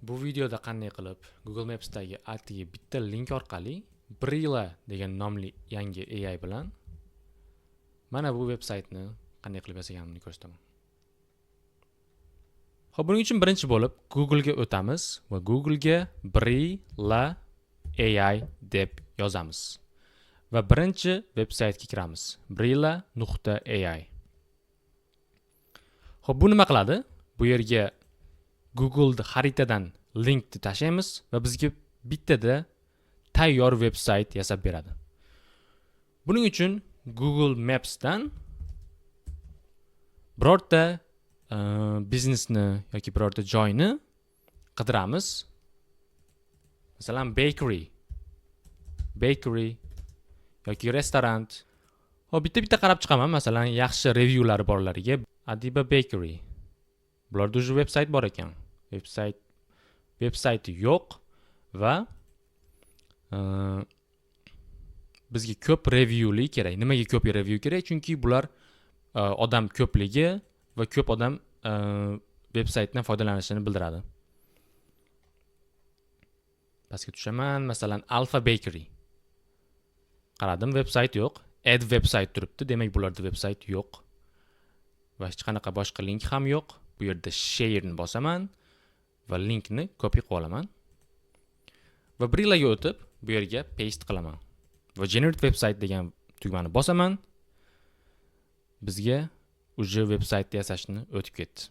Bu videoda qanday qilib Google Maps'dagi atigi bitta link orqali Brilla degan nomli yangi AI bilan mana bu veb-saytni qanday qilib yasaganimni ko'rsataman. Xo'p, buning uchun birinchi bo'lib Google ga o'tamiz va Google ga Brilla AI deb yozamiz. Va birinchi veb-saytga kiramiz. brilla.ai. Xo'p, bu nima qiladi? Bu yerga Google xaritadan linkni tashlaymiz va bizga bittada tayyor veb-sayt yasab beradi. Buning uchun Google Maps'dan birorta biznesni yoki birorta joyni qidiramiz. Masalan, bakery yoki restoran. Hop, bitta qarab chiqaman. Masalan, yaxshi revyular borlariga Adiba Bakery. Bularda o'sha veb-sayt bor ekan. Veb-sayti yo'q va bizga ko'p revyuli kerak. Nimaga ko'p revyu kerak? Chunki bular odam ko'pligi va ko'p odam veb-saytdan foydalanishini bildiradi. Pastga tushaman. Masalan, Alpha Bakery. Qaradim, veb-sayt yo'q. Add veb-sayt turibdi. Demak, bularda veb-sayt yo'q. Va hech qanaqa boshqa link ham yo'q. Bu yerda share ni bosaman va linkni copy qilib olaman. Va Brillaga o'tib, bu yerga paste qilaman. Va generate website degan tugmani bosaman. Bizga uje veb-sayt yasashni o'tib ketdi.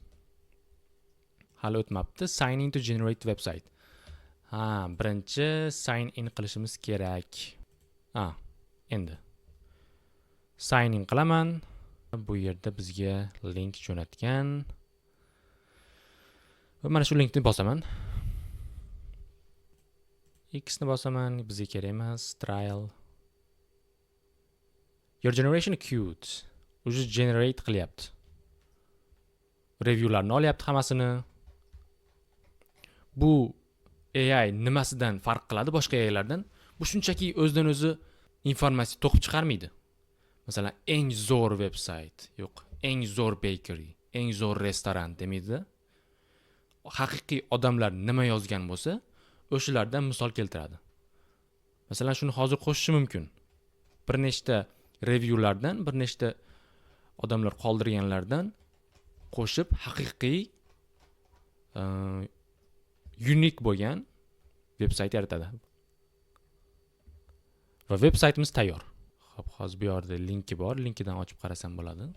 Hali o'tmabdi. Sign in to generate website. Birinchi sign in qilishimiz kerak. Endi sign in qilaman. Bu yerda bizga link jo'natgan. Va mana shu linkni bosaman. X ni bosaman, bizga kerak emas. Trial. Your generation cute. Uje generate qilyapti. Revyularni olyapti hammasini. Bu AI nimasidan farq qiladi boshqa AIlardan? Bu shunchaki o'zidan o'zi informatsiya to'qib chiqarmaydi. Masalan, eng zo'r veb-sayt, yo'q, eng zo'r bakery, eng zo'r restoran demaydi. Haqiqiy odamlar nima yozgan bo'lsa, o'shalardan misol keltiradi. Masalan, shuni hozir qo'shish mumkin. Bir nechta revyulardan, bir nechta odamlar qoldirganlardan qo'shib haqiqiy unik bo'lgan veb-sayt yaratadi. Va veb-saytimiz tayyor. Xo'p, hozir bu yerda linki bor. Linkidan ochib qarasam bo'ladi.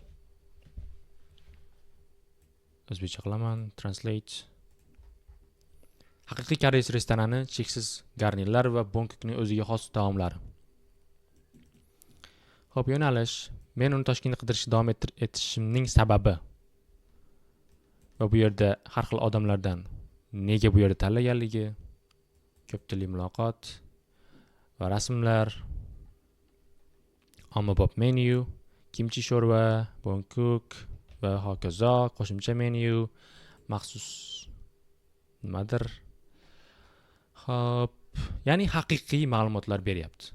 O'zbekcha qilaman. Translate. Haqiqiy koreys restorani, cheksiz garnirlar va Bangkokning o'ziga xos taomlari. Xo'p, yo'nalish. Men uni Toshkentda qidirishni davom etishimning sababi. Va bu yerda har xil odamlardan nega bu yerda tanlaganligi, ko'p tilli muloqot va rasmlar, ommabop menyu, kimchi sho'rva, Bangkok va hokazo, qo'shimcha menyu, maxsus nimadir. Xo'p, ya'ni haqiqiy ma'lumotlar beryapti.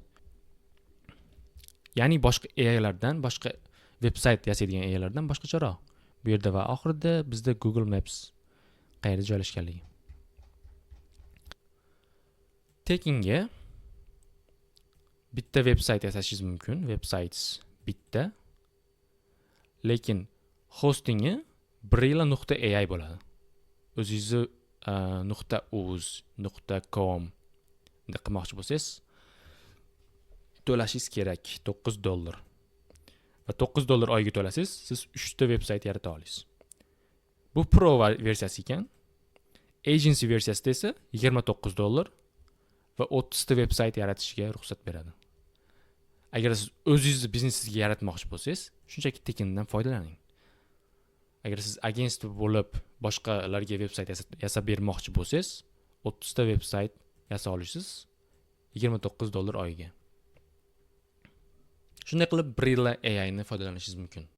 Ya'ni boshqa AIlardan, boshqa veb-sayt yasaydigan AIlardan boshqacharoq. Bu yerda va oxirida bizda Google Maps qayerda joylashganligi. Tekinga bitta veb-sayt yasashingiz mumkin. Websites bitta. Lekin hostingi brilla.ai bo'ladi. O'zingizni .uz, .com deb qilmoqchi bo'lsangiz, to'lashingiz kerak $9. Va $9 oyga to'lasiz, siz 3 ta veb-sayt yarata olasiz. Bu Pro versiyasi ekan. Agency versiyasida esa $29 va 30 ta veb-sayt yaratishga ruxsat beradi. Agar siz o'zingizni biznesingizga yaratmoqchi bo'lsangiz, shunchaki tekindan foydalaning. Agar siz agentство bo'lib boshqalarga veb-sayt yasab bermoqchi bo'lsangiz, 30 ta veb-sayt yasa olasiz $29 oyiga. Shunday qilib Brilla AI ni foydalanishingiz mumkin.